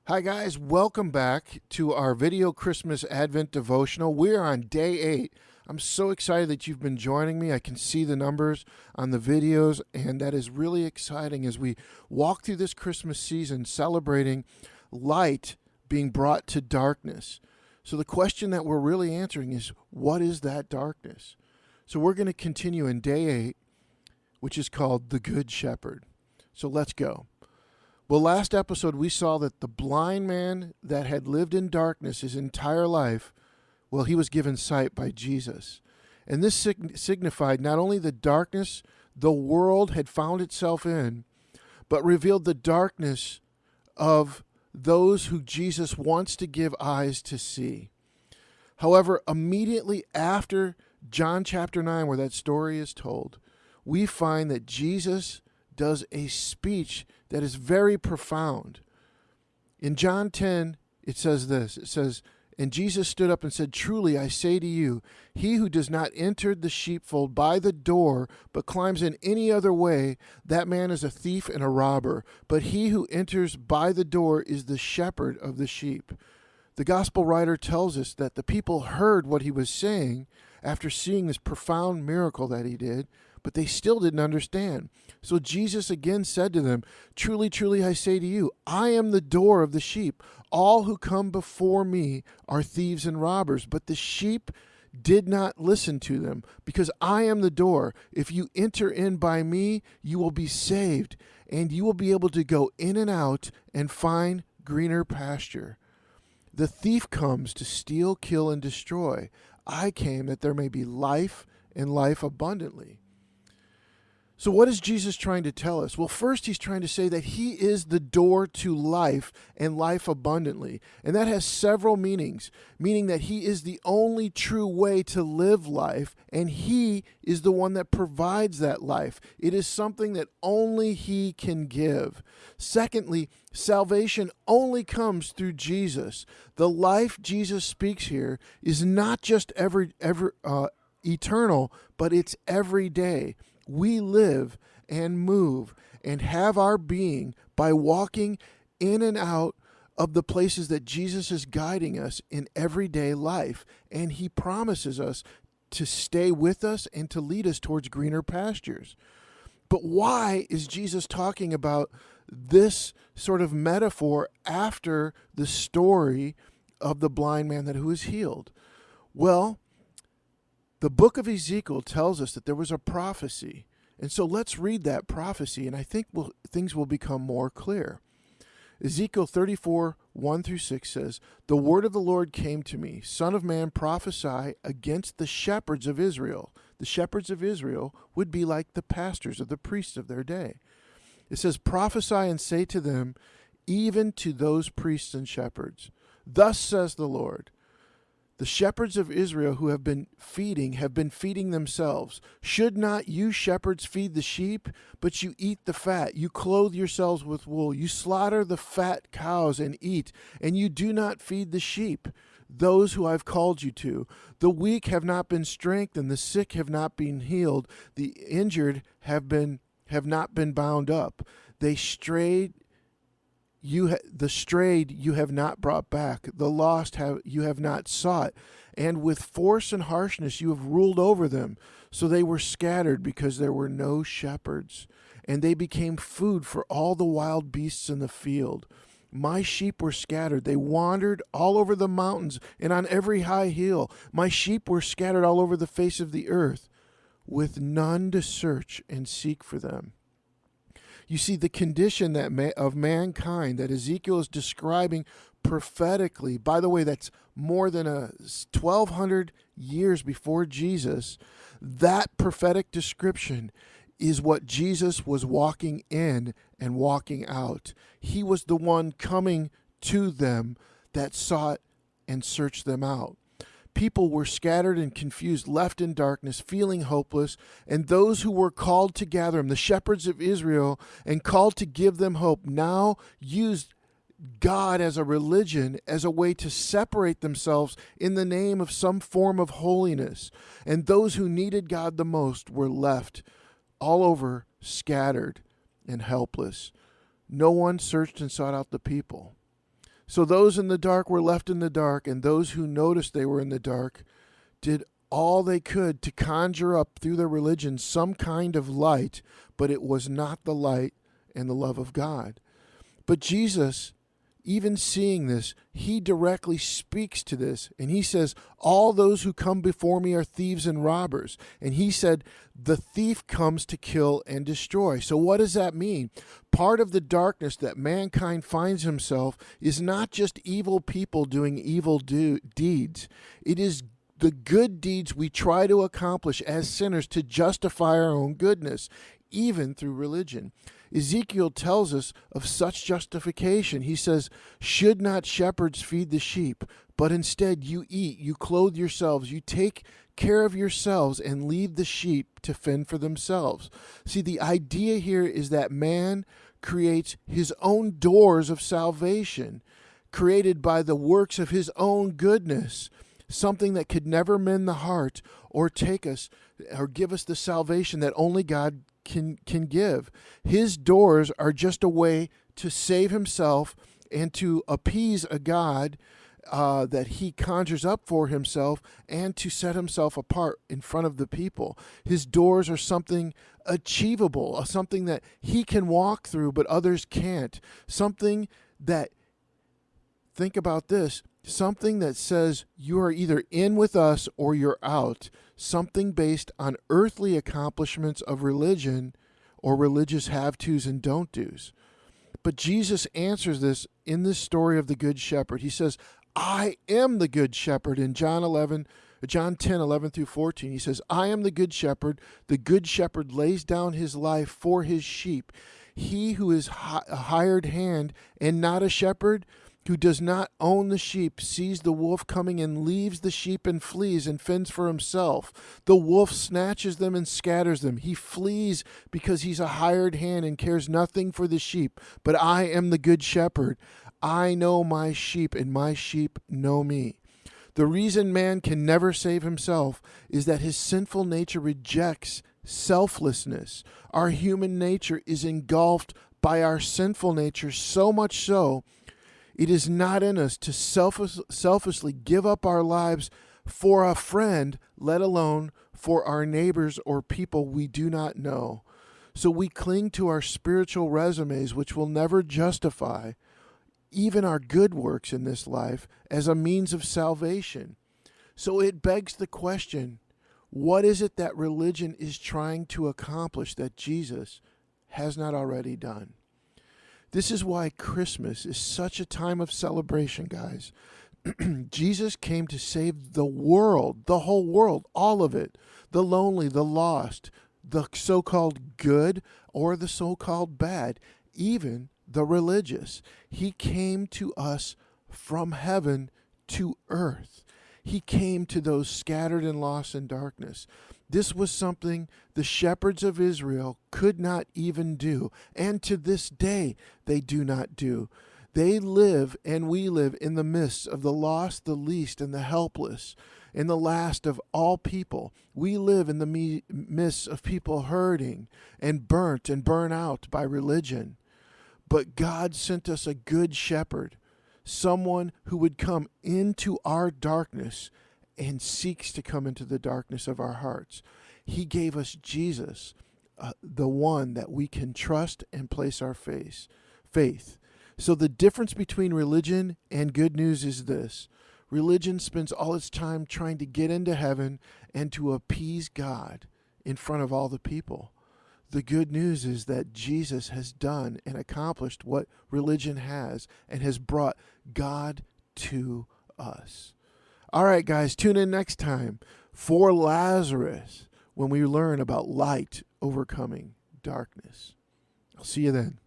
Hi, guys. Welcome back to our video Christmas Advent devotional. We're on day 8. I'm so excited that you've been joining me. I can see the numbers on the videos, and that is really exciting as we walk through this Christmas season celebrating light being brought to darkness. So, the question that we're really answering is, what is that darkness? So, we're going to continue in day 8, which is called The Good Shepherd. So, let's go. Well, last episode we saw that the blind man that had lived in darkness his entire life, well, he was given sight by Jesus. And this signified not only the darkness the world had found itself in, but revealed the darkness of those who Jesus wants to give eyes to see. However, immediately after John chapter 9, where that story is told, we find that Jesus does a speech that is very profound. In John 10, it says this. It says, "And Jesus stood up and said, 'Truly I say to you, he who does not enter the sheepfold by the door, but climbs in any other way, that man is a thief and a robber. But he who enters by the door is the shepherd of the sheep.'" The gospel writer tells us that the people heard what he was saying after seeing this profound miracle that he did, but they still didn't understand. So Jesus again said to them, "Truly, truly, I say to you, I am the door of the sheep. All who come before me are thieves and robbers, but the sheep did not listen to them, because I am the door. If you enter in by me, you will be saved, and you will be able to go in and out and find greener pasture. The thief comes to steal, kill, and destroy. I came that there may be life and life abundantly." So what is Jesus trying to tell us? Well, first he's trying to say that he is the door to life and life abundantly. And that has several meanings, meaning that he is the only true way to live life, and he is the one that provides that life. It is something that only he can give. Secondly, salvation only comes through Jesus. The life Jesus speaks here is not just eternal, but it's every day. We live and move and have our being by walking in and out of the places that Jesus is guiding us in everyday life. And he promises us to stay with us and to lead us towards greener pastures. But why is Jesus talking about this sort of metaphor after the story of the blind man who was healed? Well, the book of Ezekiel tells us that there was a prophecy. And so let's read that prophecy, and I think things will become more clear. Ezekiel 34, 1 through 6 says, "The word of the Lord came to me, Son of man, prophesy against the shepherds of Israel." The shepherds of Israel would be like the pastors or the priests of their day. It says, "Prophesy and say to them, even to those priests and shepherds, thus says the Lord, the shepherds of Israel who have been feeding themselves. Should not you shepherds feed the sheep? But you eat the fat. You clothe yourselves with wool. You slaughter the fat cows and eat, and you do not feed the sheep, those who I've called you to. The weak have not been strengthened, the sick have not been healed, the injured have not been bound up. The strayed you have not brought back, the lost you have not sought, and with force and harshness you have ruled over them. So they were scattered because there were no shepherds, and they became food for all the wild beasts in the field. My sheep were scattered. They wandered all over the mountains and on every high hill. My sheep were scattered all over the face of the earth, with none to search and seek for them." You see, the condition of mankind that Ezekiel is describing prophetically, by the way, that's more than 1,200 years before Jesus, that prophetic description is what Jesus was walking in and walking out. He was the one coming to them that sought and searched them out. People were scattered and confused, left in darkness, feeling hopeless, and those who were called to gather them, the shepherds of Israel, and called to give them hope, now used God as a religion, as a way to separate themselves in the name of some form of holiness. And those who needed God the most were left all over, scattered and helpless. No one searched and sought out the people. So those in the dark were left in the dark, and those who noticed they were in the dark did all they could to conjure up through their religion some kind of light, but it was not the light and the love of God. But Jesus, even seeing this, he directly speaks to this, and he says, all those who come before me are thieves and robbers. And he said, the thief comes to kill and destroy. So what does that mean? Part of the darkness that mankind finds himself is not just evil people doing evil deeds. It is the good deeds we try to accomplish as sinners to justify our own goodness, even through religion. Ezekiel tells us of such justification. He says, should not shepherds feed the sheep, but instead you eat, you clothe yourselves, you take care of yourselves and leave the sheep to fend for themselves. See, the idea here is that man creates his own doors of salvation, created by the works of his own goodness, something that could never mend the heart or take us or give us the salvation that only God can give. His doors are just a way to save himself and to appease a God that he conjures up for himself and to set himself apart in front of the people. His doors are something achievable, something that he can walk through but others can't. Something that, think about this, something that says you are either in with us or you're out. Something based on earthly accomplishments of religion or religious have-tos and don't-dos. But Jesus answers this in this story of the Good Shepherd. He says, I am the Good Shepherd in John 10:11 through 14. He says, I am the Good Shepherd. The Good Shepherd lays down his life for his sheep. He who is a hired hand and not a shepherd, who does not own the sheep, sees the wolf coming and leaves the sheep and flees and fends for himself. The wolf snatches them and scatters them. He flees because he's a hired hand and cares nothing for the sheep. But I am the good shepherd. I know my sheep, and my sheep know me. The reason man can never save himself is that his sinful nature rejects selflessness. Our human nature is engulfed by our sinful nature, so much so it is not in us to selfishly give up our lives for a friend, let alone for our neighbors or people we do not know. So we cling to our spiritual resumes, which will never justify even our good works in this life as a means of salvation. So it begs the question, what is it that religion is trying to accomplish that Jesus has not already done? This is why Christmas is such a time of celebration, guys. Jesus came to save the world, the whole world, all of it, the lonely, the lost, the so-called good or the so-called bad, even the religious. He came to us from heaven to earth. He came to those scattered and lost in darkness. This was something the shepherds of Israel could not even do, and to this day they do not do. They live and we live in the midst of the lost, the least, and the helpless, and the last of all people. We live in the midst of people hurting and burnt and burnt out by religion. But God sent us a good shepherd, someone who would come into our darkness and seeks to come into the darkness of our hearts. He gave us Jesus, the one that we can trust and place our faith. So the difference between religion and good news is this. Religion spends all its time trying to get into heaven and to appease God in front of all the people. The good news is that Jesus has done and accomplished what religion has and has brought God to us. All right, guys, tune in next time for Lazarus when we learn about light overcoming darkness. I'll see you then.